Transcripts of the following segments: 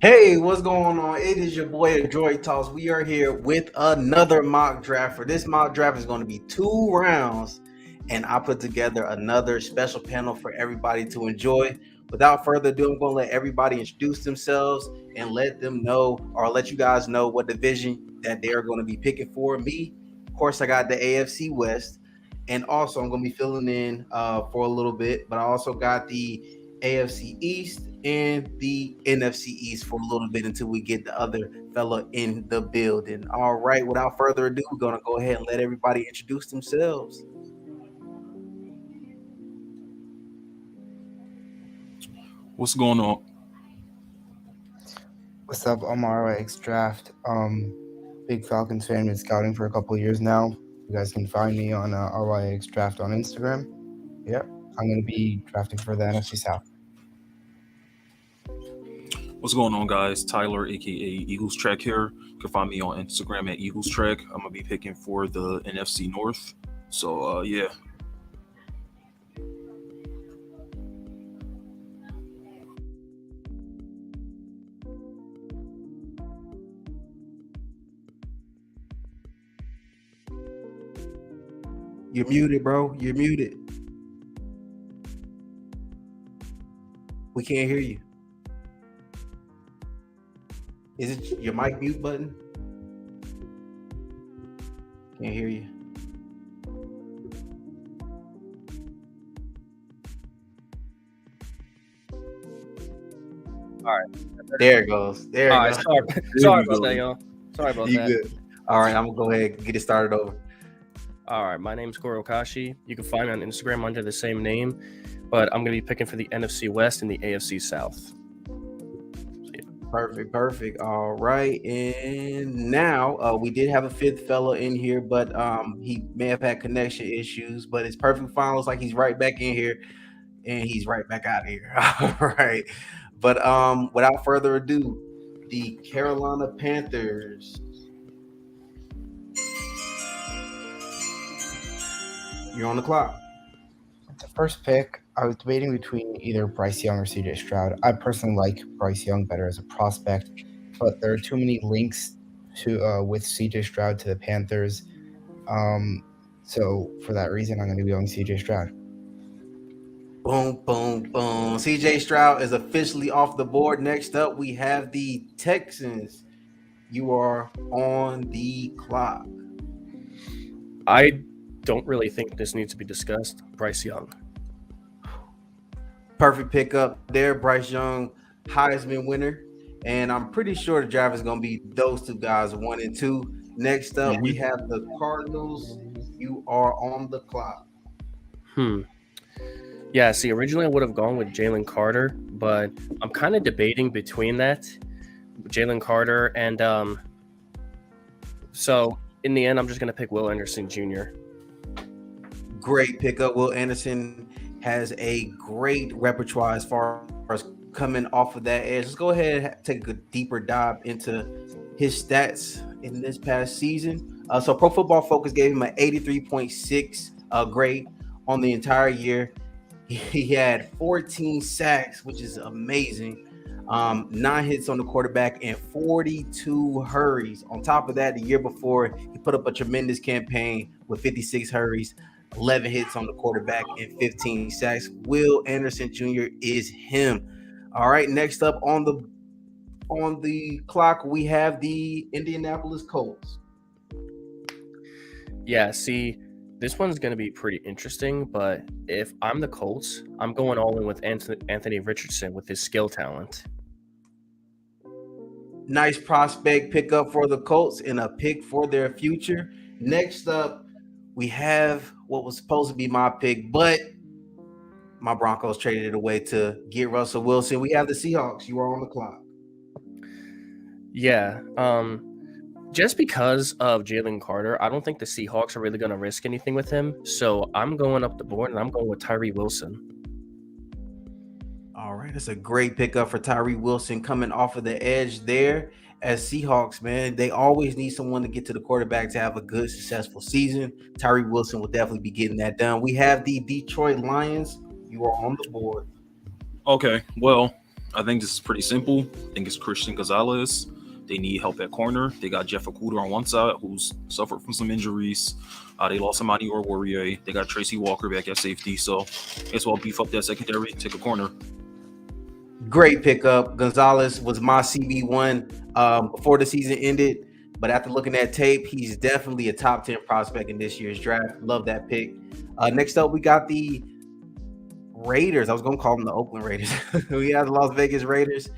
Hey, what's going on? It is your boy Adroit Talks. We are here with another mock draft. For this mock draft is going to be 2 rounds, and I put together another special panel for everybody to enjoy. Without further ado, I'm going to let everybody introduce themselves and let them know, or let you guys know what division that they are going to be picking for. Me, of course, I got the AFC West, and also I'm going to be filling in for a little bit, but I also got the AFC East and the NFC East for a little bit until we get the other fella in the building. All right, without further ado, we're going to go ahead and let everybody introduce themselves. What's going on? What's up? I'm RYX Draft. Big Falcons fan, been scouting for a couple years now. You guys can find me on RYX Draft on Instagram. Yep, I'm going to be drafting for the NFC South. What's going on, guys? Tyler, aka Eagles Trek here. You can find me on Instagram at Eagles Trek. I'm gonna be picking for the NFC North. So yeah. You're muted, bro. You're muted. We can't hear you. Is it your mic mute button? Can't hear you. All right. There it goes. There it All right. goes. Sorry about that, y'all. Sorry about You that. good. All right, I'm going to go ahead and get it started over. All right. My name's Koro Okashi. You can find me on Instagram under the same name, but I'm going to be picking for the NFC West and the AFC South. Perfect. All right. And now we did have a fifth fellow in here, but he may have had connection issues, but it's perfect fine. Looks like he's right back in here and he's right back out of here. All right. But without further ado, the Carolina Panthers. You're on the clock. The first pick, I was debating between either Bryce Young or CJ Stroud. I personally like Bryce Young better as a prospect, but there are too many links to with CJ Stroud to the Panthers. So for that reason, I'm going to be going CJ Stroud. Boom. CJ Stroud is officially off the board. Next up, we have the Texans. You are on the clock. I don't really think this needs to be discussed. Bryce Young. Perfect pickup there. Bryce Young, Heisman winner. And I'm pretty sure the draft is going to be those two guys, 1 and 2. Next up, we have the Cardinals. You are on the clock. Yeah, see, originally I would have gone with Jalen Carter, but I'm kind of debating between that, Jalen Carter, and so in the end, I'm just going to pick Will Anderson Jr. Great pickup. Will Anderson has a great repertoire as far as coming off of that edge. Let's go ahead and take a deeper dive into his stats in this past season. So Pro Football Focus gave him an 83.6 grade on the entire year. He had 14 sacks, which is amazing. 9 hits on the quarterback and 42 hurries. On top of that, the year before, he put up a tremendous campaign with 56 hurries, 11 hits on the quarterback, and 15 sacks. Will Anderson Jr. is him. All right, next up on the clock, we have the Indianapolis Colts. Yeah, see, this one's going to be pretty interesting, but if I'm the Colts, I'm going all in with Anthony Richardson with his skill talent. Nice prospect pickup for the Colts and a pick for their future. Next up, we have what was supposed to be my pick, but my Broncos traded it away to get Russell Wilson. We have the Seahawks. You are on the clock. Yeah, just because of Jalen Carter, I don't think the Seahawks are really going to risk anything with him. So I'm going up the board and I'm going with Tyree Wilson. All right, that's a great pickup for Tyree Wilson coming off of the edge there. As Seahawks, man, they always need someone to get to the quarterback to have a good, successful season. Tyree Wilson will definitely be getting that done. We have the Detroit Lions. You are on the board. Okay. Well, I think this is pretty simple. I think it's Christian Gonzalez. They need help at corner. They got Jeff Okuda on one side, who's suffered from some injuries. They lost Amani or Warrior. They got Tracy Walker back at safety. So as well beef up that secondary, take a corner. Great pickup. Gonzalez was my CB1 before the season ended, but after looking at tape, he's definitely a top 10 prospect in this year's draft. Love that pick. Next up, we got the Raiders. I was going to call them the Oakland Raiders. We have the Las Vegas Raiders.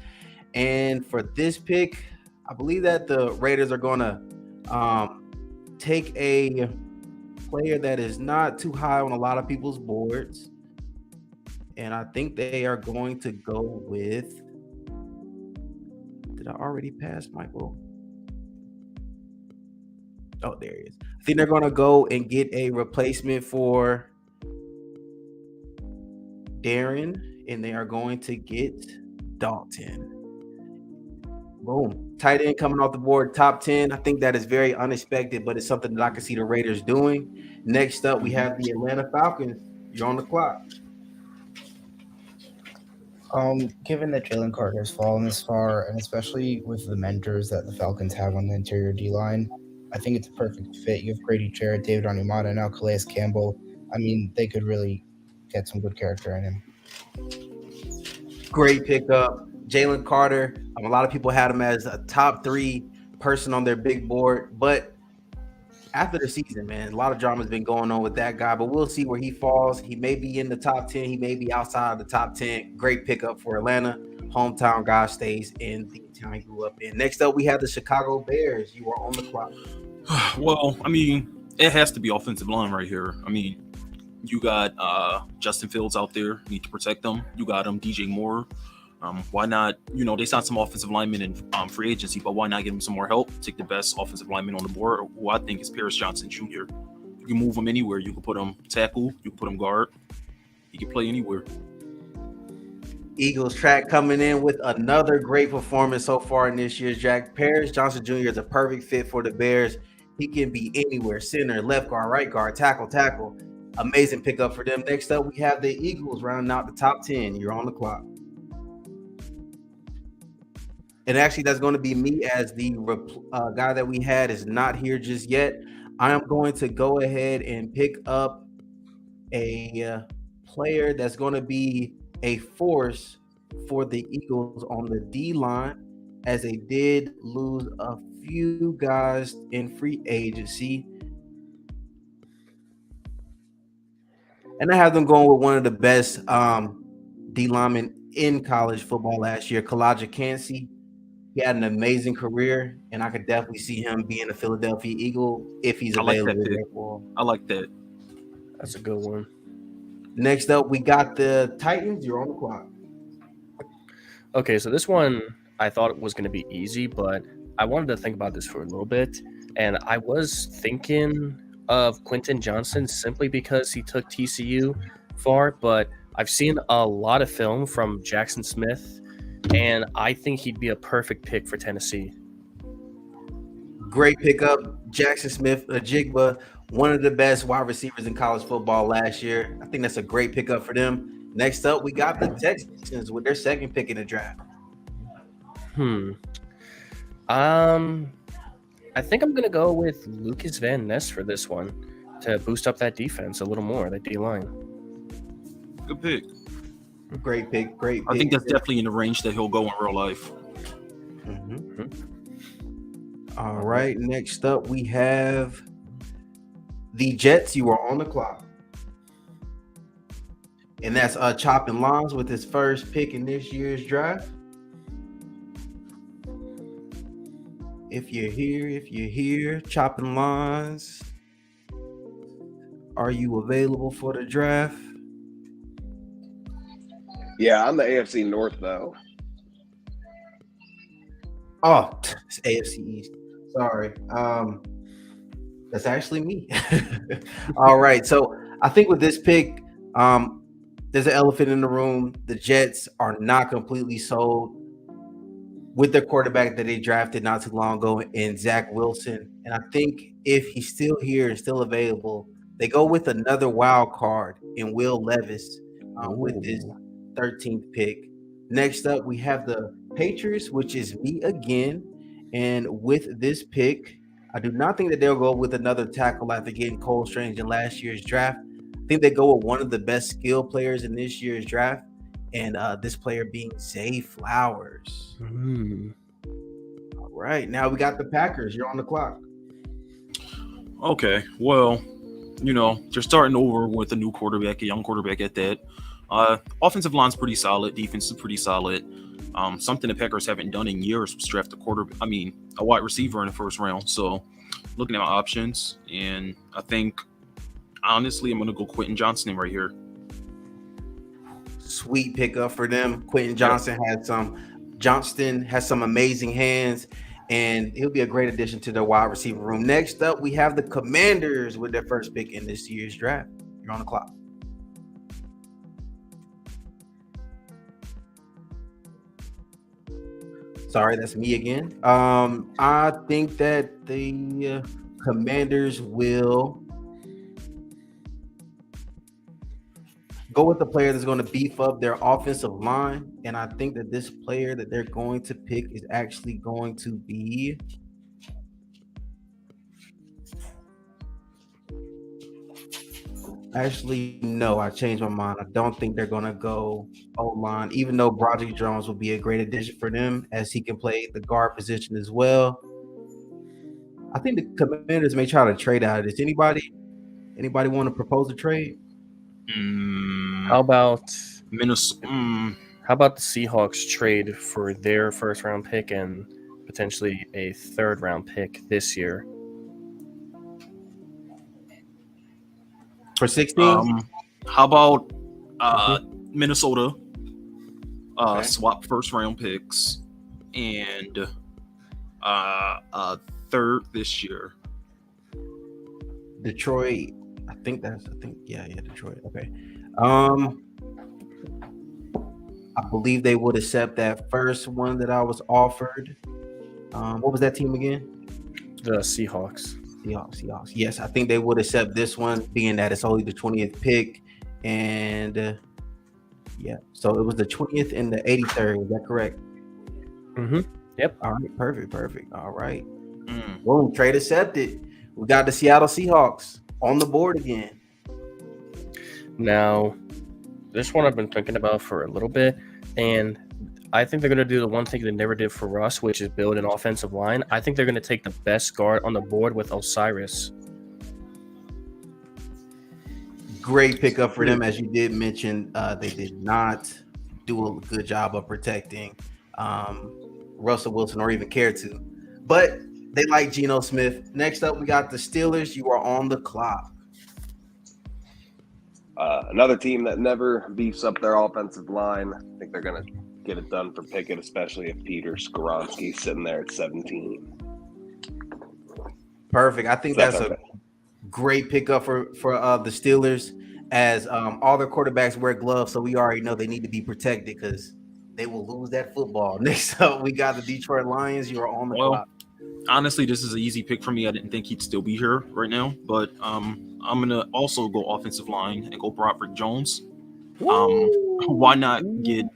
And for this pick, I believe that the Raiders are going to take a player that is not too high on a lot of people's boards. And I think they are going to go with. Did I already pass Michael? Oh, there he is. I think they're going to go and get a replacement for Darren, and they are going to get Dalton. Boom. Tight end coming off the board, top 10. I think that is very unexpected, but it's something that I can see the Raiders doing. Next up, we have the Atlanta Falcons. You're on the clock. Given that Jalen Carter has fallen this far, and especially with the mentors that the Falcons have on the interior D line, I think it's a perfect fit. You have Grady Jarrett, David Onyemata, and now Calais Campbell. I mean, they could really get some good character in him. Great pickup. Jalen Carter. A lot of people had him as a top 3 person on their big board, but after the season, man, a lot of drama has been going on with that guy, but we'll see where he falls. He may be in the top 10. He may be outside of the top 10. Great pickup for Atlanta. Hometown guy stays in the town he grew up in. Next up, we have the Chicago Bears. You are on the clock. Well, I mean, it has to be offensive line right here. I mean, you got Justin Fields out there. You need to protect them. You got DJ Moore. Why not? They signed some offensive linemen in free agency, but why not give them some more help? Take the best offensive lineman on the board, who I think is Paris Johnson Jr. You can move him anywhere. You can put him tackle. You can put him guard. He can play anywhere. Eagles track coming in with another great performance so far in this year's draft. Paris Johnson Jr. is a perfect fit for the Bears. He can be anywhere: center, left guard, right guard, tackle. Amazing pickup for them. Next up, we have the Eagles rounding out the top 10. You're on the clock. And actually, that's going to be me, as the guy that we had is not here just yet. I am going to go ahead and pick up a player that's going to be a force for the Eagles on the D line, as they did lose a few guys in free agency. And I have them going with one of the best D linemen in college football last year, Kalijah Kancey. He had an amazing career, and I could definitely see him being a Philadelphia Eagle if he's available. I like that. That's a good one. Next up, we got the Titans. You're on the clock. Okay, so this one I thought it was going to be easy, but I wanted to think about this for a little bit, and I was thinking of Quentin Johnson simply because he took TCU far, but I've seen a lot of film from Jackson Smith, and I think he'd be a perfect pick for Tennessee. Great pickup. Jackson smith-njiba, one of the best wide receivers in college football last year. I think that's a great pickup for them. Next up, we got the Texans with their second pick in the draft. I think I'm going to go with Lucas Van Ness for this one to boost up that defense a little more, that D-line. Good pick. Great pick. I think that's definitely in the range that he'll go in real life. All right. Next up, we have the Jets. You are on the clock. And that's chopping lines with his first pick in this year's draft. If you're here, chopping lines. Are you available for the draft? Yeah, I'm the AFC North, though. Oh, it's AFC East. Sorry. That's actually me. All right. So I think with this pick, there's an elephant in the room. The Jets are not completely sold with their quarterback that they drafted not too long ago in Zach Wilson. And I think if he's still here and still available, they go with another wild card in Will Levis with this 13th pick. Next up, we have the Patriots, which is me again. And with this pick, I do not think that they'll go with another tackle after getting Cole Strange in last year's draft. I think they go with one of the best skill players in this year's draft, and this player being Zay Flowers. All right, now we got the Packers. You're on the clock. Okay, well, you're starting over with a new quarterback, a young quarterback at that. Offensive line's pretty solid. Defense is pretty solid. Something the Packers haven't done in years was draft a wide receiver in the first round. So, looking at my options, and I think, honestly, I'm going to go Quentin Johnston right here. Sweet pickup for them. Quentin Johnston has some amazing hands, and he'll be a great addition to their wide receiver room. Next up, we have the Commanders with their first pick in this year's draft. You're on the clock. Sorry, that's me again. I think that the Commanders will go with the player that's going to beef up their offensive line. And I think that this player that they're going to pick is actually going to be no, I changed my mind. I don't think they're going to go O-line, even though Broderick Jones will be a great addition for them as he can play the guard position as well. I think the Commanders may try to trade out of this. Anybody want to propose a trade? How about Minnesota? How about the Seahawks trade for their first round pick and potentially a third round pick this year? For 16? How about Minnesota swap first round picks and a third this year? Detroit. Detroit. Okay. I believe they would accept that first one that I was offered. What was that team again? The Seahawks. Seahawks. Yes, I think they would accept this one, being that it's only the 20th pick, and so it was the 20th and the 83rd. Is that correct? Mm-hmm. Yep. All right. Perfect. All right. Boom. Trade accepted. We got the Seattle Seahawks on the board again. Now, this one I've been thinking about for a little bit, and I think they're going to do the one thing they never did for us, which is build an offensive line. I think they're going to take the best guard on the board with Osiris. Great pickup for them. As you did mention, they did not do a good job of protecting Russell Wilson or even care to. But they like Geno Smith. Next up, we got the Steelers. You are on the clock. Another team that never beefs up their offensive line. I think they're going to get it done for Pickett, especially if Peter Skoronski's sitting there at 17. Perfect. I think that's a great pickup for the Steelers, as all their quarterbacks wear gloves, so we already know they need to be protected because they will lose that football. Next up, we got the Detroit Lions. You are on the clock. Honestly, this is an easy pick for me. I didn't think he'd still be here right now, but I'm gonna also go offensive line and go Broderick Jones. Why not get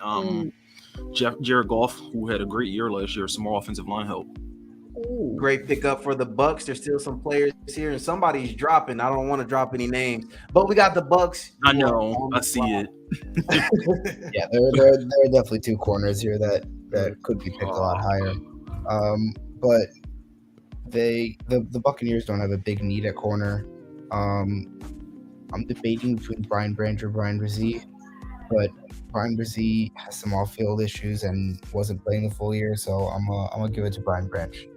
Jared Goff, who had a great year last year, some more offensive line help? Great pickup for the Bucks. There's still some players here, and somebody's dropping. I don't want to drop any names, but we got the Bucks. I know. I see it. Yeah, there are definitely two corners here that could be picked a lot higher. But the Buccaneers don't have a big need at corner. I'm debating between Brian Branch or Brian Brzee, but Brian Brzee has some off-field issues and wasn't playing the full year, so I'm gonna give it to Brian Branch.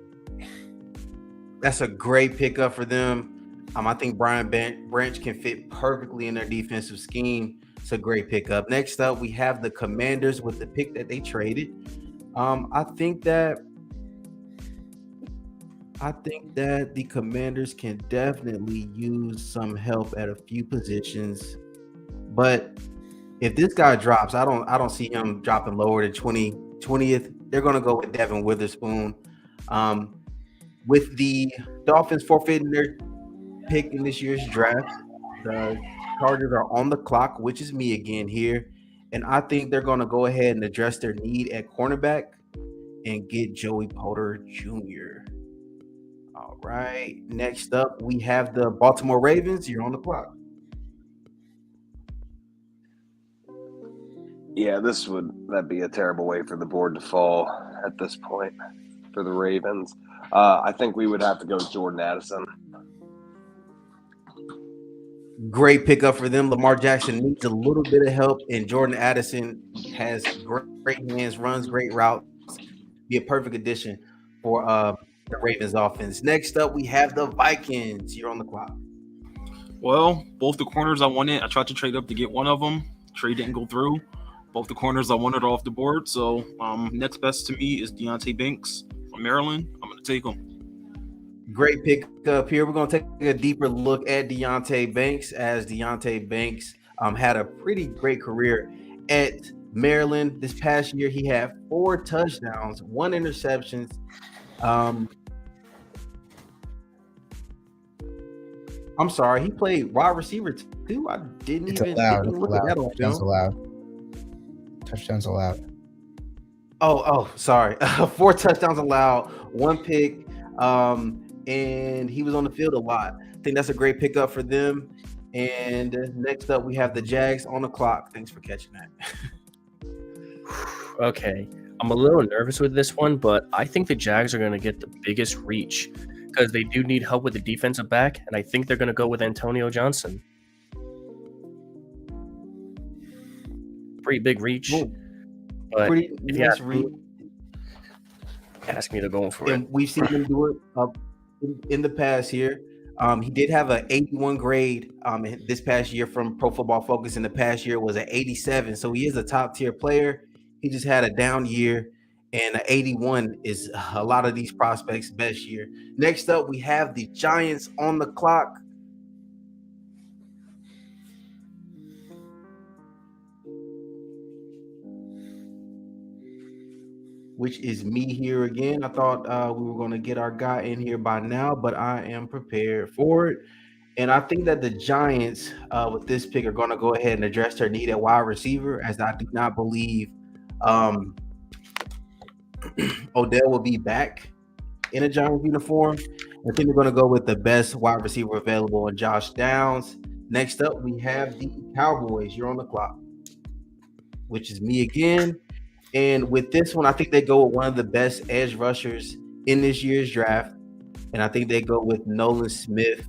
That's a great pickup for them. I think Brian Branch can fit perfectly in their defensive scheme. It's a great pickup. Next up, we have the Commanders with the pick that they traded. I think that the Commanders can definitely use some help at a few positions, but if this guy drops, I don't see him dropping lower than 20th. They're going to go with Devin Witherspoon. With the Dolphins forfeiting their pick in this year's draft, the Chargers are on the clock, which is me again here. And I think they're going to go ahead and address their need at cornerback and get Joey Porter Jr. All right. Next up, we have the Baltimore Ravens. You're on the clock. Yeah, that'd be a terrible way for the board to fall at this point for the Ravens. I think we would have to go Jordan Addison. Great pickup for them. Lamar Jackson needs a little bit of help, and Jordan Addison has great hands, runs great routes. Be a perfect addition for the Ravens offense. Next up, we have the Vikings. You're on the clock. Well, both the corners I wanted, I tried to trade up to get one of them. Trade didn't go through. Both the corners I wanted off the board. So next best to me is Deontay Banks from Maryland. I'm going to take him. Great pick up here. We're going to take a deeper look at Deontay Banks, as Deontay Banks had a pretty great career at Maryland. This past year, he had 4 touchdowns, 1 interception. I'm sorry, he played wide receiver too. I didn't even look at that on film. Touchdowns allowed. Oh, sorry. 4 touchdowns allowed, 1 pick. And he was on the field a lot. I think that's a great pickup for them. And next up, we have the Jags on the clock. Thanks for catching that. Okay, I'm a little nervous with this one, but I think the Jags are going to get the biggest reach because they do need help with the defensive back, and I think they're going to go with Antonio Johnson. Pretty big reach. But Pretty if you nice ask me, they're going for it. And we've seen him do it in the past here. He did have an 81 grade this past year from Pro Football Focus. In the past year was an 87, so he is a top tier player. He just had a down year, and an 81 is a lot of these prospects' best year. Next up, we have the Giants on the clock. Which is me here again. I thought we were going to get our guy in here by now, but I am prepared for it. And I think that the Giants, with this pick, are going to go ahead and address their need at wide receiver, as I do not believe Odell will be back in a Giants uniform. I think they're going to go with the best wide receiver available in Josh Downs. Next up, we have the Cowboys. You're on the clock, which is me again. And with this one, I think they go with one of the best edge rushers in this year's draft. And I think they go with Nolan Smith,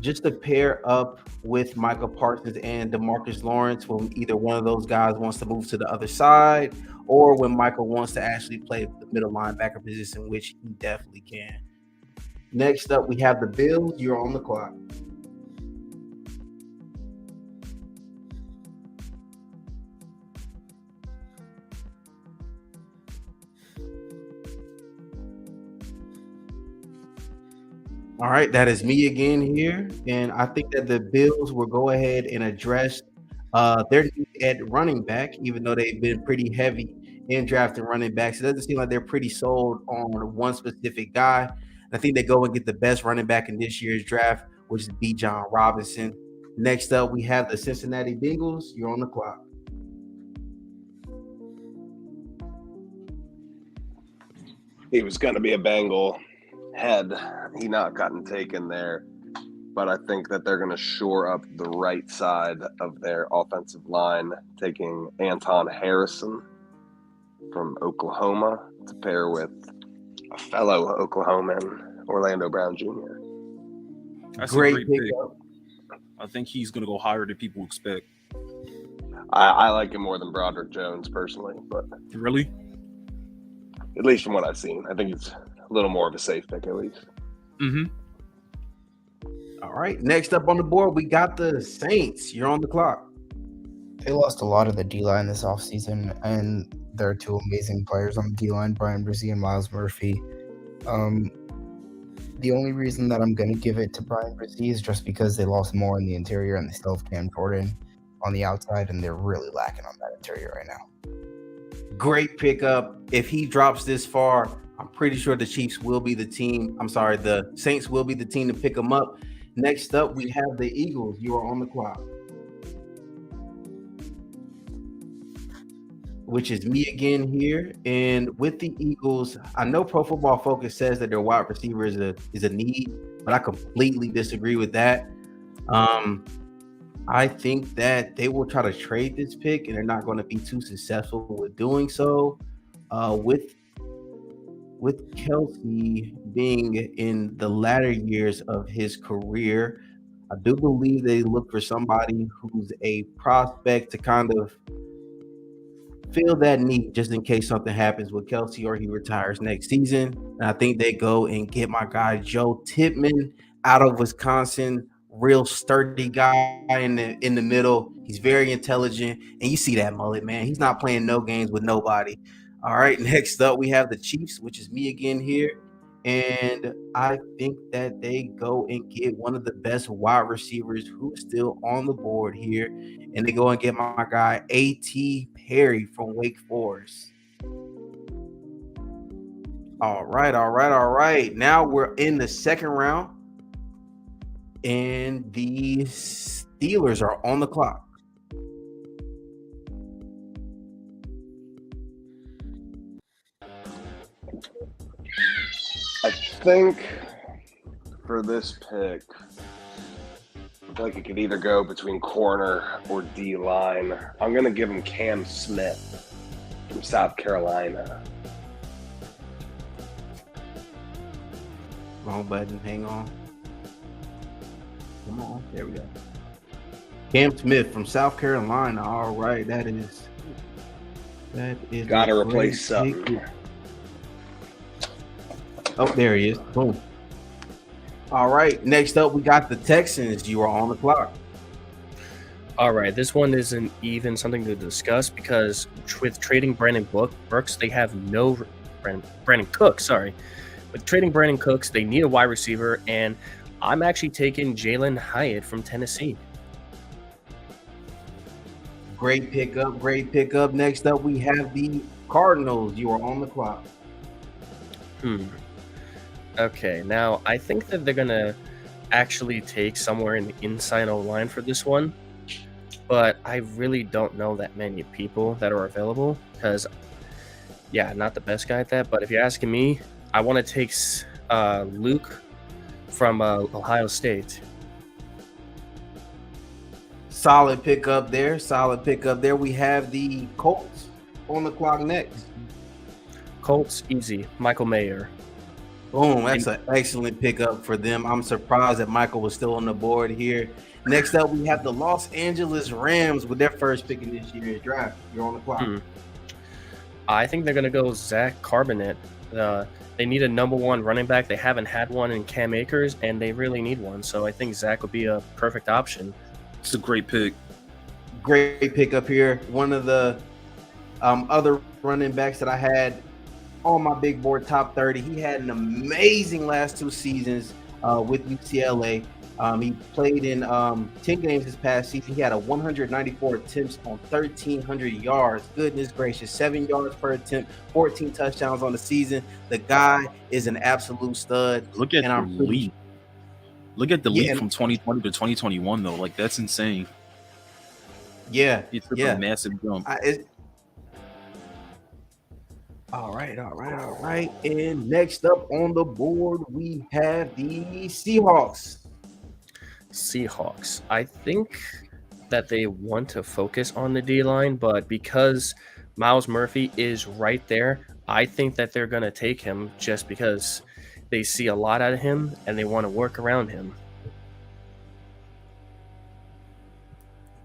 just to pair up with Michael Parsons and DeMarcus Lawrence when either one of those guys wants to move to the other side, or when Michael wants to actually play the middle linebacker position, which he definitely can. Next up, we have the Bills. You're on the clock. All right, that is me again here. And I think that the Bills will go ahead and address their need at running back, even though they've been pretty heavy in drafting running backs. It doesn't seem like they're pretty sold on one specific guy. I think they go and get the best running back in this year's draft, which is Bijan Robinson. Next up, we have the Cincinnati Bengals. You're on the clock. He was going to be a Bengal had he not gotten taken there. But I think that they're going to shore up the right side of their offensive line, taking Anton Harrison from Oklahoma to pair with a fellow Oklahoman, Orlando Brown Jr. That's Great a great pick. pickup. I think he's going to go higher than people expect. I like him more than Broderick Jones personally, but Really? at least from what I've seen, I think it's a little more of a safe pick at least. Mm-hmm. All right. Next up on the board, we got the Saints. You're on the clock. They lost a lot of the D-line this offseason, and there are two amazing players on the D-line, Brian Brzee and Miles Murphy. The only reason that I'm going to give it to Brian Brzee is just because they lost more in the interior and they still have Cam Jordan on the outside, and they're really lacking on that interior right now. Great pickup. If he drops this far, I'm pretty sure the Chiefs will be the team. The Saints will be the team to pick him up. Next up, we have the Eagles. You are on the clock. which is me again here. And with the Eagles, I know Pro Football Focus says that their wide receiver is a need, but I completely disagree with that. I think that they will try to trade this pick, and they're not going to be too successful with doing so. With Kelsey being in the latter years of his career, I do believe they look for somebody who's a prospect to kind of fill that need just in case something happens with Kelsey or he retires next season. And I think they go and get my guy Joe Tippmann out of Wisconsin, real sturdy guy in the middle. He's very intelligent, and you see that mullet, man. He's not playing no games with nobody. All right, next up we have the Chiefs, which is me again here. And I think that they go and get one of the best wide receivers who's still on the board here. And they go and get my guy A.T. Perry from Wake Forest. All right. Now we're in the second round. And the Steelers are on the clock. I think for this pick, I feel like it could either go between corner or D line. I'm going to give him Cam Smith from South Carolina. Wrong button. Hang on. Come on. There we go. Cam Smith from South Carolina. All right. That is. Got to replace something. Oh, there he is. Boom. All right. Next up, we got the Texans. You are on the clock. All right, this one isn't even something to discuss because with trading Brandon Brooks, they have no Brandon Cooks. Sorry, with trading Brandon Cooks, they need a wide receiver, and I'm actually taking Jalen Hyatt from Tennessee. Great pickup. Next up, we have the Cardinals. You are on the clock. Okay, now I think that they're going to actually take somewhere in the inside O-line for this one, but I really don't know that many people that are available because, yeah, not the best guy at that, but if you're asking me, I want to take Luke from Ohio State. Solid pickup there. We have the Colts on the clock next. Colts, easy. Michael Mayer. Boom, that's an excellent pickup for them. I'm surprised that Michael was still on the board here. Next up, we have the Los Angeles Rams with their first pick in this year's draft. You're on the clock. I think they're going to go Zach Carbonet. They need a number one running back. They haven't had one in Cam Akers, and they really need one. So I think Zach would be a perfect option. It's a great pick. Great pickup here. One of the other running backs that I had on my big board top 30. He had an amazing last two seasons with UCLA. He played in 10 games this past season. He had 194 attempts on 1,300 yards. Goodness gracious, 7 yards per attempt, 14 touchdowns on the season. The guy is an absolute stud. Look at the leap. Look at the leap from 2020 to 2021, though. Like, that's insane. Yeah. He took a massive jump. All right. And next up on the board, we have the Seahawks. I think that they want to focus on the D-line, but because Myles Murphy is right there, I think that they're going to take him just because they see a lot out of him and they want to work around him.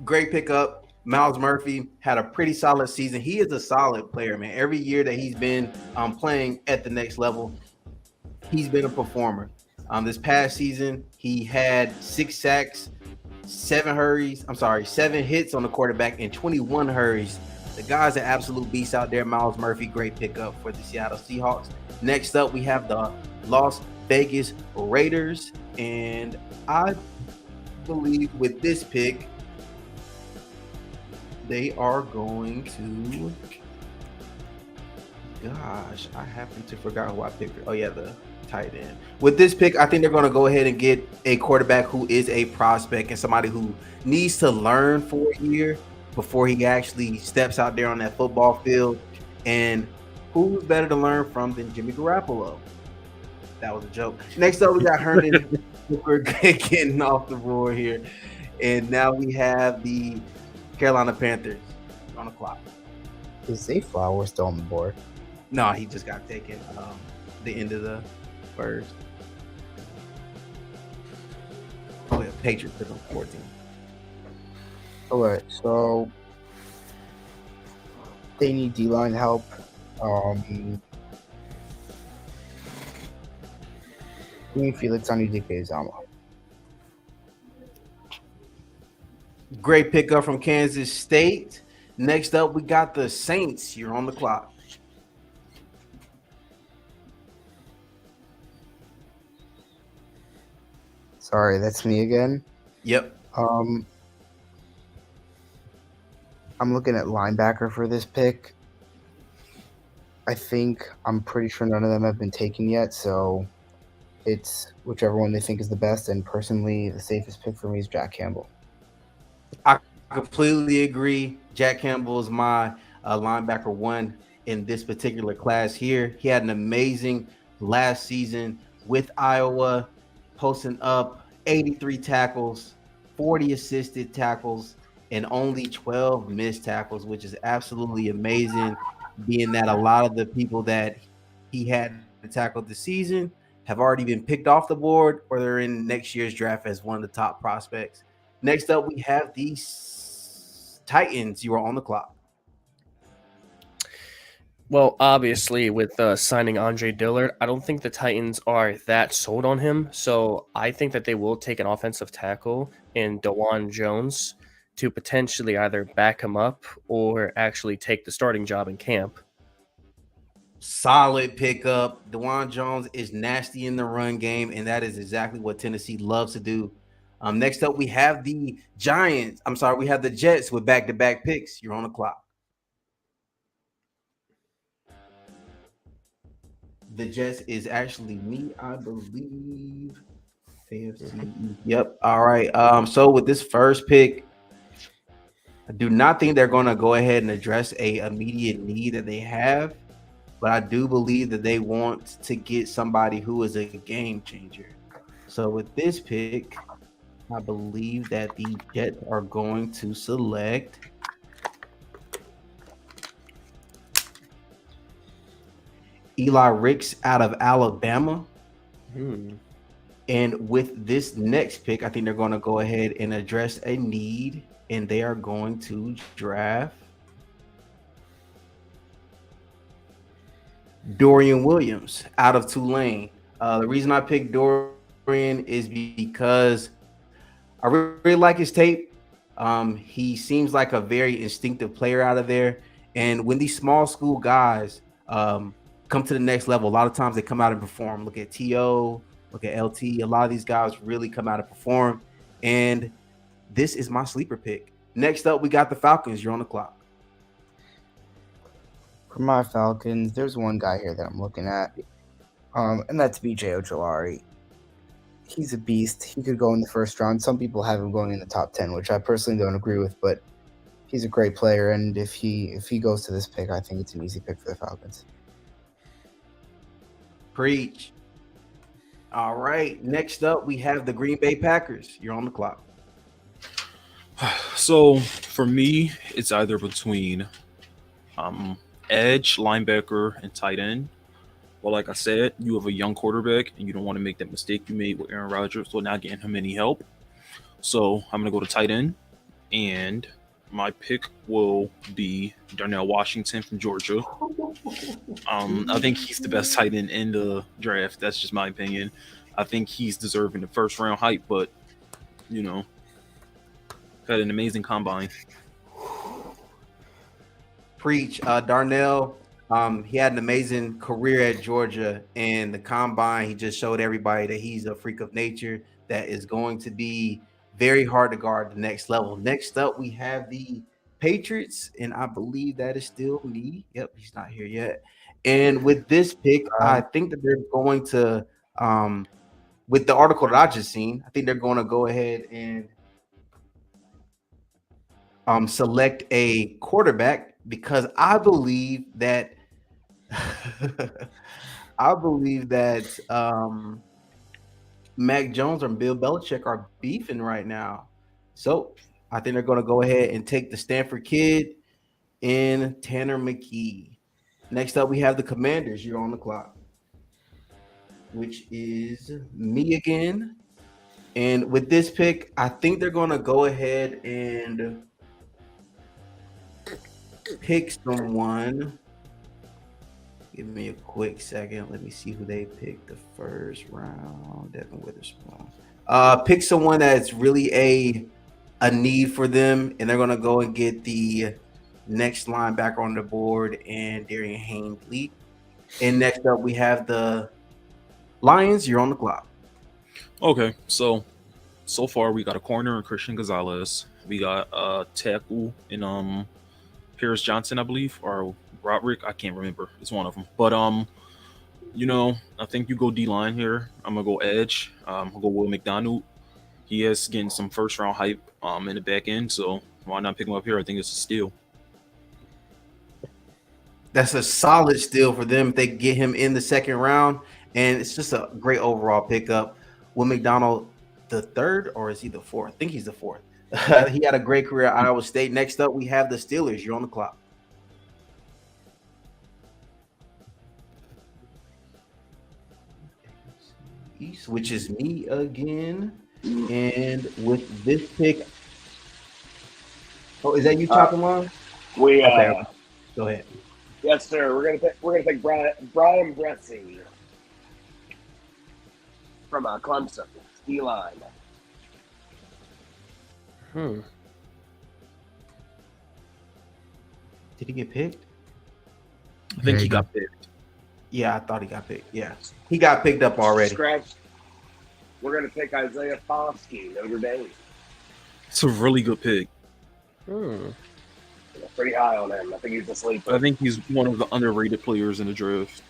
Great pickup. Myles Murphy had a pretty solid season. He is a solid player, man. Every year that he's been playing at the next level, he's been a performer. This past season, he had 6 sacks, 7 hits on the quarterback, and 21 hurries. The guy's an absolute beast out there. Myles Murphy, great pickup for the Seattle Seahawks. Next up, we have the Las Vegas Raiders, and I believe with this pick, they are going to. Gosh, I happen to forgot who I picked. Oh yeah, the tight end. With this pick, I think they're going to go ahead and get a quarterback who is a prospect and somebody who needs to learn for a year. before he actually steps out there on that football field. And who's better to learn from than Jimmy Garoppolo? That was a joke. Next up, we got Herndon Hooker getting off the board here. And now we have the Carolina Panthers on the clock. Is Zay Flowers still on the board? No, he just got taken the end of the first. Oh, yeah, Patriots took him 14. Alright, so they need D-line help. Felix Anudike-Uzomah. Great pickup from Kansas State. Next up, we got the Saints. You're on the clock. Sorry, that's me again. Yep. I'm looking at linebacker for this pick. I'm pretty sure none of them have been taken yet, so it's whichever one they think is the best. And personally, the safest pick for me is Jack Campbell. I completely agree. Jack Campbell is my linebacker one in this particular class here. He had an amazing last season with Iowa, posting up 83 tackles, 40 assisted tackles, and only 12 missed tackles, which is absolutely amazing, being that a lot of the people that he had to tackle this season have already been picked off the board or they're in next year's draft as one of the top prospects. Next up, we have the Titans. You are on the clock. Well, obviously, with signing Andre Dillard, I don't think the Titans are that sold on him. So I think that they will take an offensive tackle in DeJuan Jones to potentially either back him up or actually take the starting job in camp. Solid pickup. DeJuan Jones is nasty in the run game, and that is exactly what Tennessee loves to do. Next up, we have the Giants. We have the Jets with back-to-back picks. You're on the clock. The Jets is actually me, I believe. AFC. Yep. All right. So with this first pick, I do not think they're going to go ahead and address a immediate need that they have, but I do believe that they want to get somebody who is a game changer. So with this pick, I believe that the Jets are going to select Eli Ricks out of Alabama. And with this next pick, I think they're going to go ahead and address a need, and they are going to draft Dorian Williams out of Tulane. The reason I picked Dorian is because I really like his tape. He seems like a very instinctive player out of there. And when these small school guys come to the next level, a lot of times they come out and perform. Look at T.O., look at LT. A lot of these guys really come out and perform. And this is my sleeper pick. Next up, we got the Falcons. You're on the clock. For my Falcons, there's one guy here that I'm looking at, and that's B.J. Ojolari. He's a beast. He could go in the first round. Some people have him going in the top 10, which I personally don't agree with, but he's a great player, and if he goes to this pick, I think it's an easy pick for the Falcons. Preach. All right. Next up, we have the Green Bay Packers. You're on the clock. So for me, it's either between edge, linebacker, and tight end. Well, like I said, you have a young quarterback, and you don't want to make that mistake you made with Aaron Rodgers, so not getting him any help. So I'm going to go to tight end, and my pick will be Darnell Washington from Georgia. I think he's the best tight end in the draft. That's just my opinion. I think he's deserving the first round hype, but, had an amazing combine. Preach. Darnell, he had an amazing career at Georgia, and the combine, he just showed everybody that he's a freak of nature that is going to be very hard to guard the next level. Next up, we have the Patriots, and I believe that is still me. Yep, he's not here yet. And with this pick, I think that they're going to, with the article that I just seen, I think they're going to go ahead and select a quarterback because I believe that I believe that Mac Jones and Bill Belichick are beefing right now. So I think they're going to go ahead and take the Stanford kid in Tanner McKee. Next up, we have the Commanders. You're on the clock, which is me again. And with this pick, I think they're going to go ahead and pick someone. Give me a quick second. Let me see who they picked the first round. Devin Witherspoon. Pick someone that's really a need for them, and they're gonna go and get the next linebacker on the board and Darian Hainley. And next up, we have the Lions. You're on the clock. Okay, so far we got a corner in Christian Gonzalez. We got a tackle in Pierce Johnson, I believe, or Roderick. I can't remember. It's one of them. But I think you go D line here. I'm gonna go edge. I'll go Will McDonald. He is getting some first round hype in the back end, so why not pick him up here? I think it's a steal. That's a solid steal for them if they get him in the second round, and it's just a great overall pickup. Will McDonald, the third, or is he the fourth? I think he's the fourth. He had a great career at Iowa State. Next up, we have the Steelers. You're on the clock. Which is me again. And with this pick, oh, is that you, Chopper Long? We Okay, go ahead. Yes, sir. We're gonna take Brian Bresee from Clemson, D line. Did he get picked? I think he got picked. Yeah, I thought he got picked. Yeah, he got picked up already. Scratch. We're gonna take Isaiah Foskey, Notre Dame. It's a really good pick. Pretty high on him. I think he's a sleeper. I think he's one of the underrated players in the draft.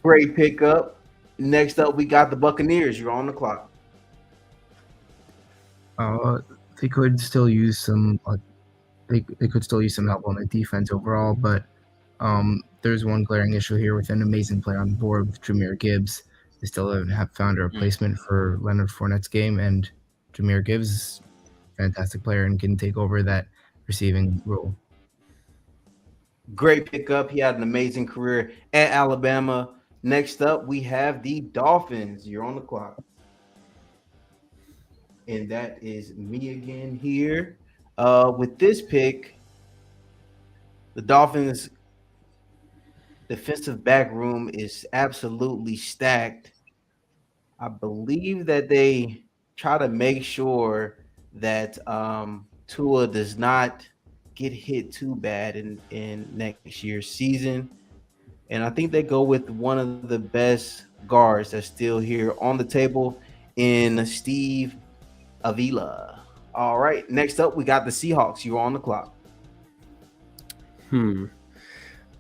Great pickup. Next up, we got the Buccaneers. You're on the clock. They could still use some. They could still use some help on the defense overall, but there's one glaring issue here with an amazing player on the board with Jahmyr Gibbs. They still haven't found a replacement for Leonard Fournette's game, and Jahmyr Gibbs is a fantastic player and can take over that receiving role. Great pickup. He had an amazing career at Alabama. Next up, we have the Dolphins. You're on the clock. And that is me again here. With this pick, the Dolphins' defensive back room is absolutely stacked. I believe that they try to make sure that Tua does not get hit too bad in next year's season. And I think they go with one of the best guards that's still here on the table in Steve Avila. All right. Next up, we got the Seahawks. You're on the clock.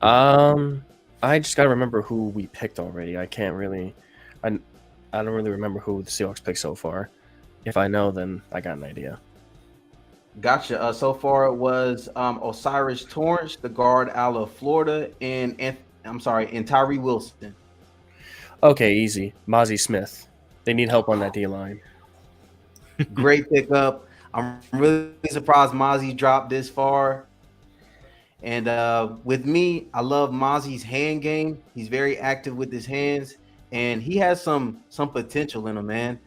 I just gotta remember who we picked already. I can't really. I don't really remember who the Seahawks picked so far. If I know, then I got an idea. Gotcha. So far, it was Osiris Torrance, the guard out of Florida, and Tyree Wilson. Okay, easy. Mozzie Smith. They need help on that D line. Great pickup. I'm really surprised Mozzie dropped this far. And with me, I love Mozzie's hand game. He's very active with his hands, and he has some potential in him, man.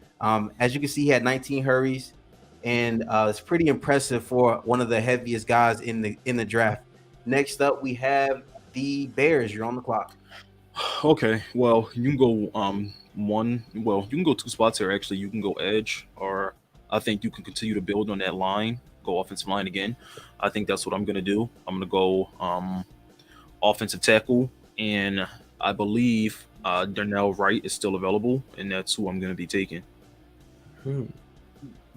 As you can see, he had 19 hurries, and it's pretty impressive for one of the heaviest guys in the draft. Next up, we have the Bears. You're on the clock. Okay, well, you can go you can go two spots here actually. You can go edge, or I think you can continue to build on that line, go offensive line again. I think that's what I'm going to do. I'm going to go offensive tackle, and I believe Darnell Wright is still available, and that's who I'm going to be taking.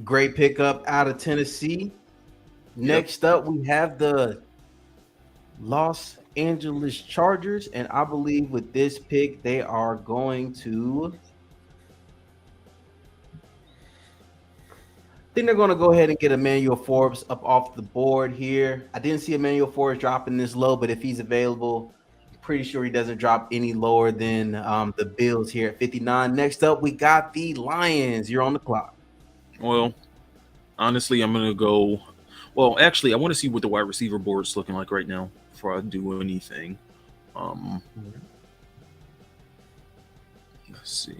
Great pickup out of Tennessee. Next up, we have the Los Angeles Chargers, and I believe with this pick they are going to. I think they're going to go ahead and get Emmanuel Forbes up off the board here. I didn't see Emmanuel Forbes dropping this low, but if he's available, I'm pretty sure he doesn't drop any lower than the Bills here at 59. Next up, we got the Lions. You're on the clock. Well, honestly, I'm gonna go. Well, actually, I want to see what the wide receiver board's looking like right now before I do anything. Let's see.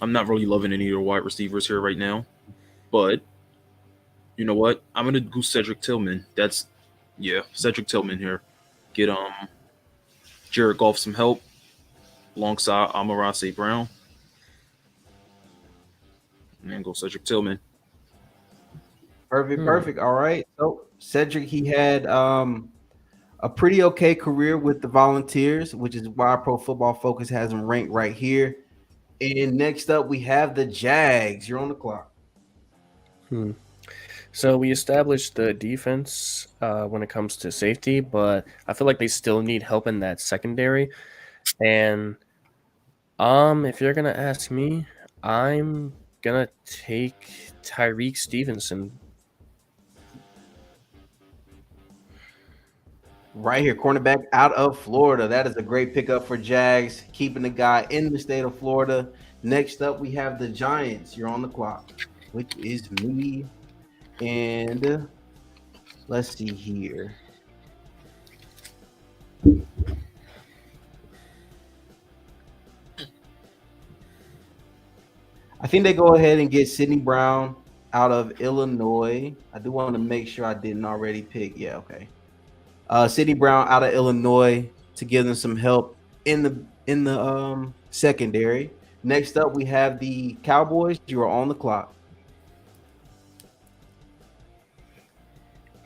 I'm not really loving any of your wide receivers here right now, but you know what? I'm gonna go Cedric Tillman. Cedric Tillman here. Get Jared Goff some help alongside Amon-Ra St. Brown. And go Cedric Tillman. Perfect. All right. So Cedric, he had a pretty okay career with the Volunteers, which is why Pro Football Focus has him ranked right here. And next up, we have the Jags. You're on the clock. So we established the defense when it comes to safety, but I feel like they still need help in that secondary. And if you're gonna ask me, I'm gonna take Tyreek Stevenson. Right here, cornerback out of Florida. That is a great pickup for Jags, keeping the guy in the state of Florida. Next up, we have the Giants. You're on the clock, which is me. And let's see here. I think they go ahead and get Sidney Brown out of Illinois. I do want to make sure I didn't already pick. Yeah, okay. Sidney Brown out of Illinois to give them some help in the secondary. Next up, we have the Cowboys. You are on the clock.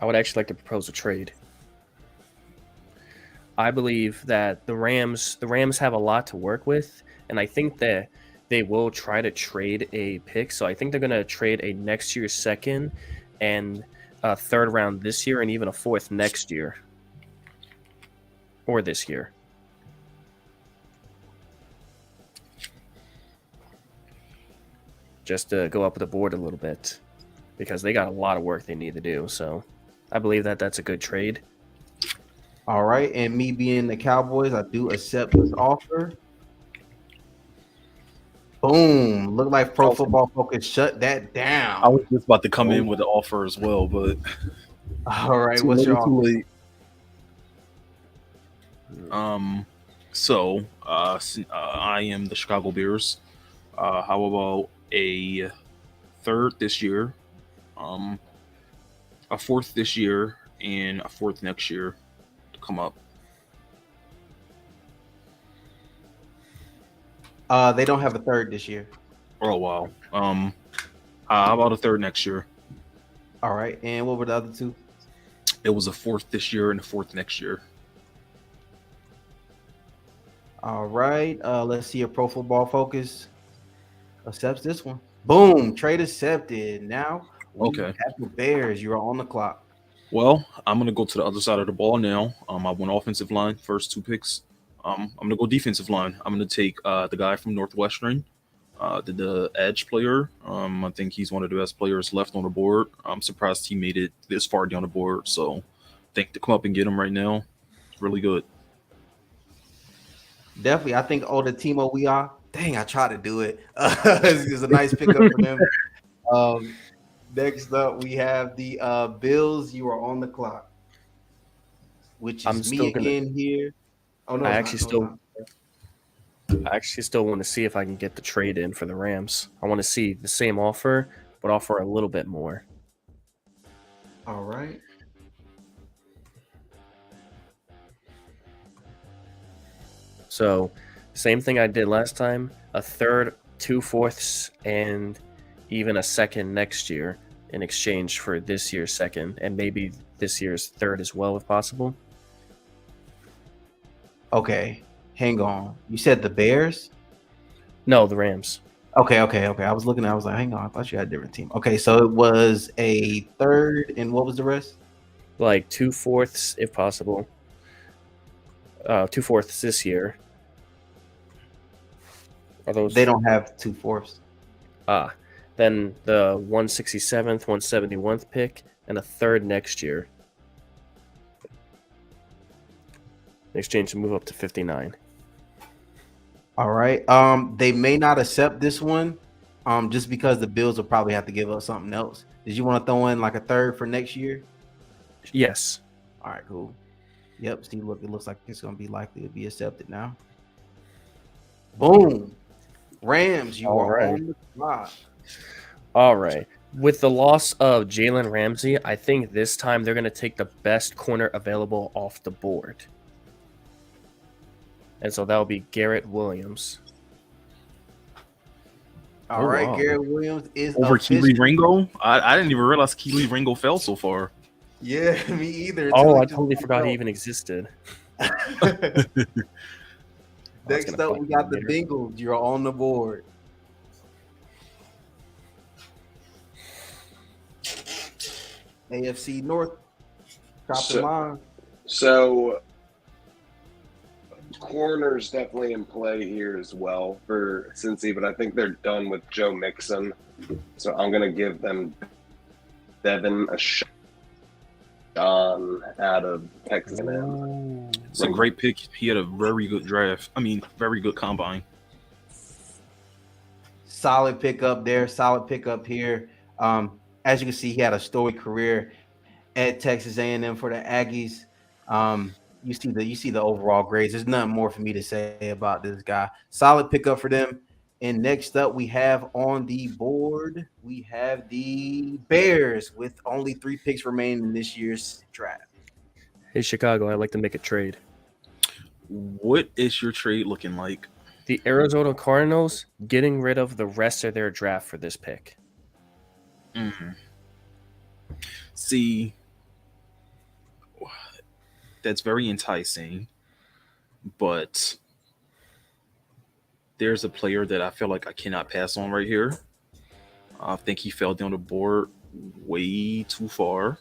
I would actually like to propose a trade. I believe that the Rams have a lot to work with, and I think that they will try to trade a pick. So I think they're going to trade a next year's second and a third round this year and even a fourth next year or this year. Just to go up the board a little bit because they got a lot of work they need to do. So I believe that that's a good trade. All right, and me being the Cowboys, I do accept this offer. Boom! Look like Pro Football Focus shut that down. I was just about to come in with the offer as well, but all right, what's your offer? Late. So I am the Chicago Bears. How about a third this year, a fourth this year, and a fourth next year to come up? They don't have a third this year. Oh wow. How about a third next year? All right, and what were the other two? It was a fourth this year and a fourth next year. All right, let's see if Pro Football Focus accepts this one. Boom, trade accepted. Now we have the Bears. You are on the clock. Well, I'm gonna go to the other side of the ball now. I went offensive line first two picks. I'm gonna go defensive line. I'm gonna take the guy from Northwestern, the edge player. I think he's one of the best players left on the board. I'm surprised he made it this far down the board. So I think to come up and get him right now, it's really good. Definitely, I think the team we are. Dang, I tried to do it. It's a nice pickup for them. Next up, we have the Bills. You are on the clock, which is me again here. Oh no, I actually still want to see if I can get the trade in for the Rams. I want to see the same offer, but offer a little bit more. All right. So, same thing I did last time, a third, 2/4, and even a second next year in exchange for this year's second and maybe this year's third as well, if possible. Okay, hang on. You said the Bears? No, the Rams. Okay. I was looking. I was like, hang on. I thought you had a different team. Okay, so it was a third, and what was the rest? Like 2/4 if possible. 2/4 this year. Are those They don't have 2/4. ah? Then the 167th, 171st pick, and a third next year. In exchange to move up to 59. All right. They may not accept this one, just because the Bills will probably have to give up something else. Did you want to throw in like a third for next year? Yes. All right, cool. Yep. Steve, look, it looks like it's gonna be likely to be accepted now. Boom. Rams, you All are right. on the clock. All right. With the loss of Jalen Ramsey, I think this time they're going to take the best corner available off the board. And so that'll be Garrett Williams. All Oh, right, wow. Garrett Williams is Over official. Keely Ringo? I didn't even realize Keely Ringo fell so far. Yeah, me either. Oh, he I just totally popped forgot he out. even existed. Next gonna up, find we got the him Bengals. You're on the board. AFC North. Drop the line. So corners definitely in play here as well for Cincy, but I think they're done with Joe Mixon. So I'm going to give them Devin a shot out of Texas A&M. It's a great pick. He had a very good draft. I mean, very good combine. Solid pickup there. Solid pickup here. As you can see, he had a storied career at Texas A&M for the Aggies. You see the overall grades. There's nothing more for me to say about this guy. Solid pickup for them. And next up, we have on the board, we have the Bears with only 3 picks remaining in this year's draft. Hey, Chicago, I'd like to make a trade. What is your trade looking like? The Arizona Cardinals getting rid of the rest of their draft for this pick. Mm-hmm. See, that's very enticing, but there's a player that I feel like I cannot pass on right here. I think he fell down the board way too far.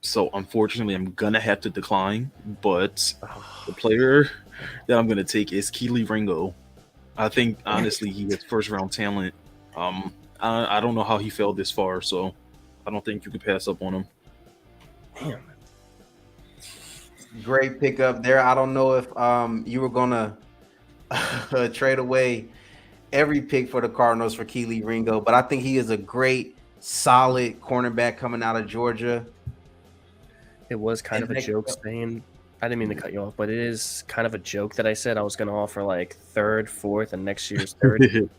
So unfortunately, I'm gonna have to decline. But the player that I'm gonna take is Keely Ringo. I think honestly he has first round talent. I don't know how he fell this far, so I don't think you can pass up on him. Damn. Great pickup there. I don't know if you were gonna trade away every pick for the Cardinals for Keely Ringo, but I think he is a great, solid cornerback coming out of Georgia. It was kind of a joke saying, I didn't mean to cut you off, but it is kind of a joke that I said I was going to offer like third, fourth, and next year's third.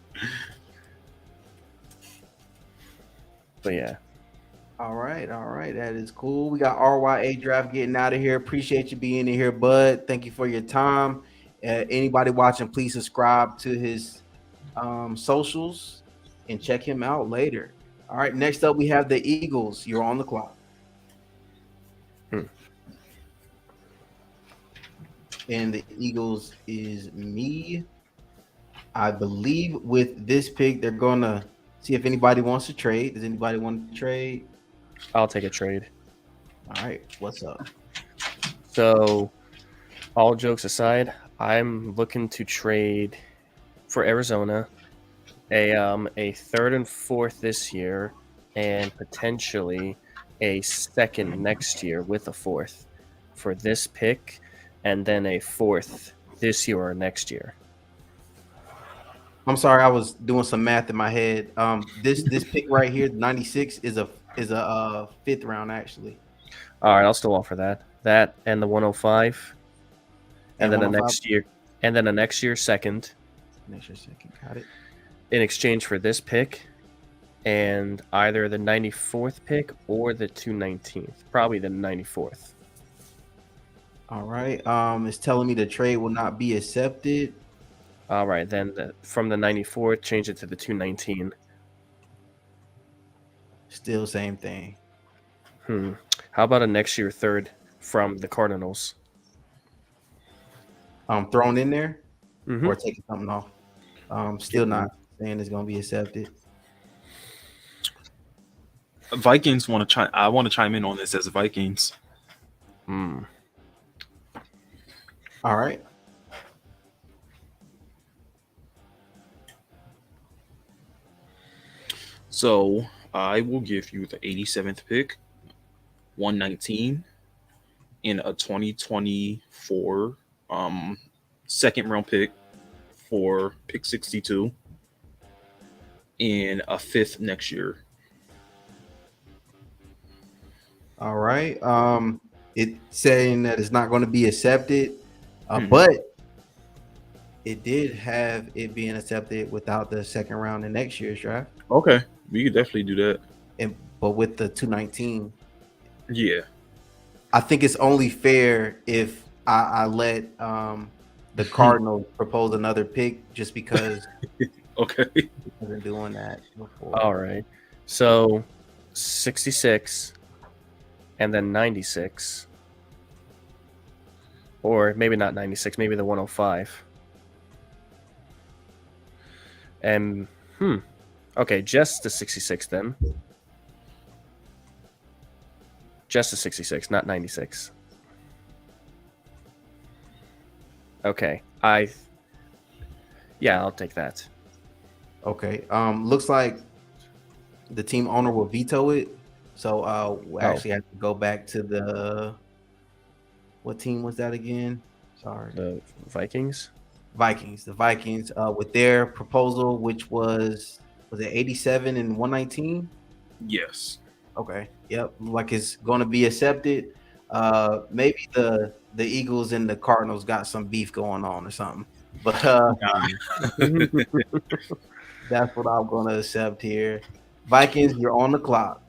But yeah. All right. That is cool. We got RYA Draft getting out of here. Appreciate you being in here, bud. Thank you for your time. Anybody watching, please subscribe to his socials and check him out later. All right. Next up, we have the Eagles. You're on the clock. And the Eagles is me. I believe with this pick, they're going to see if anybody wants to trade. Does anybody want to trade? I'll take a trade. All right. What's up? So, all jokes aside, I'm looking to trade for Arizona a third and fourth this year and potentially a second next year with a fourth for this pick, and then a fourth this year or next year. I'm sorry, I was doing some math in my head. This pick right here, 96, is a fifth round actually. All right, I'll still offer that. That and the 105, and then the next year, and then the next year second. Next year second, got it. In exchange for this pick, and either the 94th pick or the 219th, probably the 94th. All right. It's telling me the trade will not be accepted. All right, then from the 94th, change it to the 219. Still same thing. How about a next year third from the Cardinals? Thrown in there Mm-hmm. or taking something off? Still not saying it's gonna be accepted. Vikings want to chime. I want to chime in on this as Vikings. Hmm. All right. So I will give you the 87th pick, 119, in a 2024 second round pick for pick 62, and a fifth next year. All right. It's saying that it's not going to be accepted, Mhm. but it did have it being accepted without the second round in next year's draft, Okay, we could definitely do that. but with the 219. Yeah. I think it's only fair if I let the Cardinals propose another pick just because Okay. they're doing that before. All right. So 66 and then 96. Or maybe not 96, maybe the 105. And okay, just the 66 then. Just the 66, not 96. Okay. Yeah, I'll take that. Okay. Looks like the team owner will veto it. So we actually have to go back to the what team was that again? Sorry. The Vikings? Vikings. The Vikings with their proposal, which was it 87 and 119? Yes. Okay. Yep. Like it's going to be accepted. Maybe the Eagles and the Cardinals got some beef going on or something. But that's what I'm going to accept here. Vikings, you're on the clock.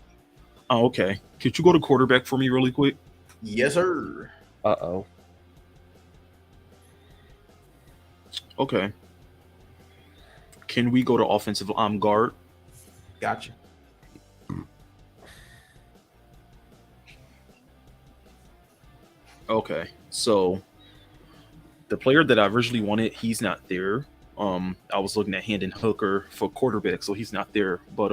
Oh, okay. Could you go to quarterback for me really quick? Yes, sir. Uh-oh. Okay. Can we go to offensive guard? Gotcha. Okay. So the player that I originally wanted, he's not there. I was looking at Hendon Hooker for quarterback, so he's not there. But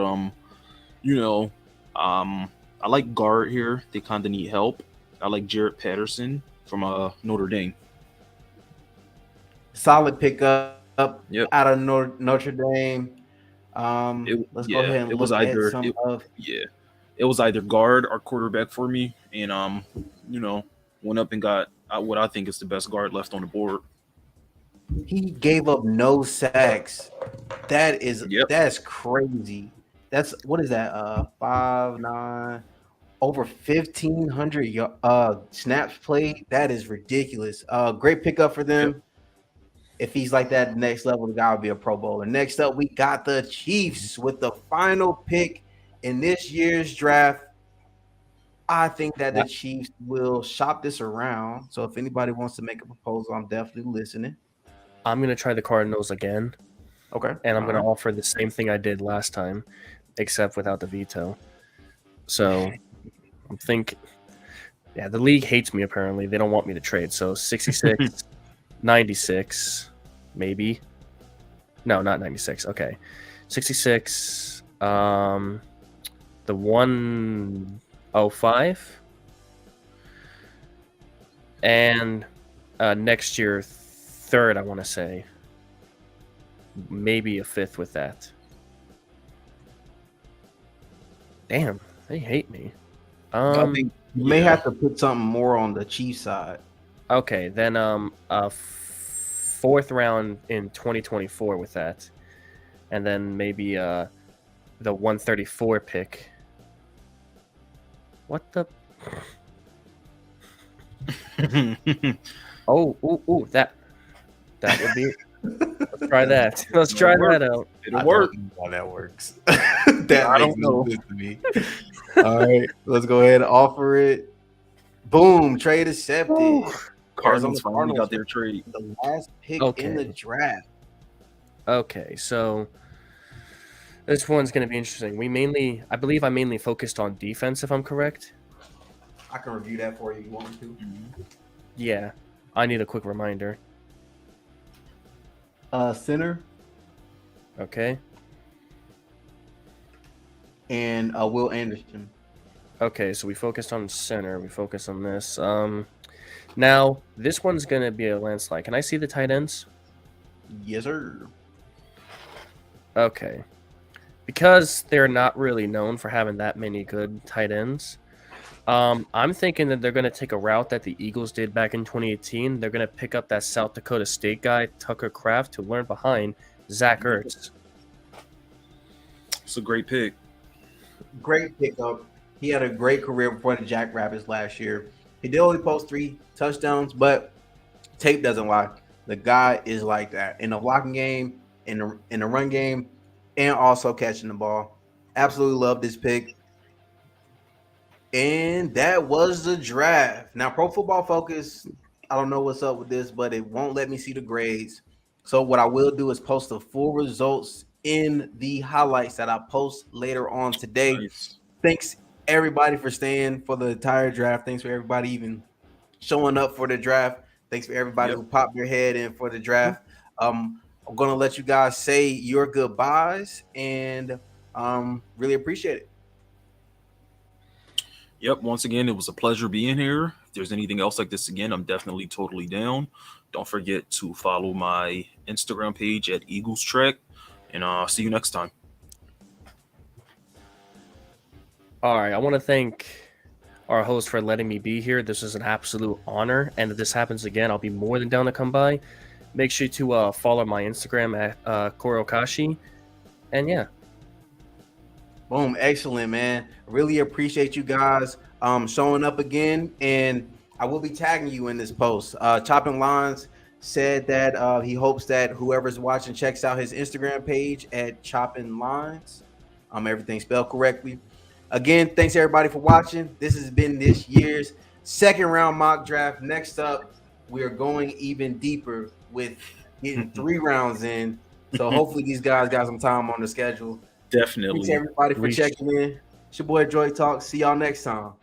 you know, I like guard here. They kind of need help. I like Jared Patterson from Notre Dame. Solid pickup Yep. out of Notre Dame. Let's go ahead and It was look at either some of. it was either guard or quarterback for me, and you know, went up and got what I think is the best guard left on the board. He gave up no sacks. Yep. That's crazy. That's what is that? 5'9", over 1,500 snaps played. That is ridiculous. Great pickup for them. Yep. If he's like that next level, the guy will be a Pro Bowler. Next up, we got the Chiefs with the final pick in this year's draft. I think that the Chiefs will shop this around. So if anybody wants to make a proposal, I'm definitely listening. I'm going to try the Cardinals again. Okay. And I'm going to offer the same thing I did last time, except without the veto. So I'm thinking, yeah, the league hates me apparently. They don't want me to trade. So 66, 96, maybe. No, not 96. Okay. 66, the 105. And next year, third, I want to say. Maybe a fifth with that. Damn, they hate me. I think You may have to put something more on the Chiefs side. Okay, then a fourth round in 2024 with that, and then maybe the 134 pick. What the? Oh, ooh, that would be. Let's try that. Let's try that out. It'll work. How that works. That I makes don't no know. sense to me. All right, let's go ahead and offer it. Boom, trade accepted. Cardinals finally Cardinals got their trade. The last pick in the draft. Okay, so this one's going to be interesting. I believe I mainly focused on defense, if I'm correct. I can review that for you. You want me to? Yeah, I need a quick reminder. Center. Okay. and Will Anderson. Okay, so we focused on center. We focused on this. Now this one's gonna be a landslide. Can I see the tight ends? Yes, sir. Okay. Because they're not really known for having that many good tight ends, I'm thinking that they're going to take a route that the Eagles did back in 2018. They're going to pick up that South Dakota State guy, Tucker Kraft, to learn behind Zach Ertz. It's a great pick. Great pickup. He had a great career before the Jackrabbits last year. He did only post 3 touchdowns, but tape doesn't lie. The guy is like that in the blocking game, in the run game, and also catching the ball. Absolutely love this pick. And that was the draft. Now, Pro Football Focus, I don't know what's up with this, but it won't let me see the grades. So what I will do is post the full results in the highlights that I post later on today. Nice. Thanks everybody for staying for the entire draft. Thanks for everybody even showing up for the draft. Thanks for everybody who popped their head in for the draft. I'm gonna let you guys say your goodbyes and really appreciate it. Yep. Once again, it was a pleasure being here. If there's anything else like this again, I'm definitely totally down. Don't forget to follow my Instagram page at Eagles Trek, and see you next time. All right, I want to thank our host for letting me be here. This is an absolute honor, and if this happens again, I'll be more than down to come by. Make sure to follow my Instagram at Korokashi, and yeah. Boom, excellent, man. Really appreciate you guys showing up again, and I will be tagging you in this post. Chopping Lines said that he hopes that whoever's watching checks out his Instagram page at Chopping Lines. Everything spelled correctly. Again, thanks everybody for watching. This has been this year's second round mock draft. Next up, we are going even deeper with getting 3 rounds in. So hopefully these guys got some time on the schedule. Definitely. Thanks everybody for checking in. It's your boy Adroit Talk. See y'all next time.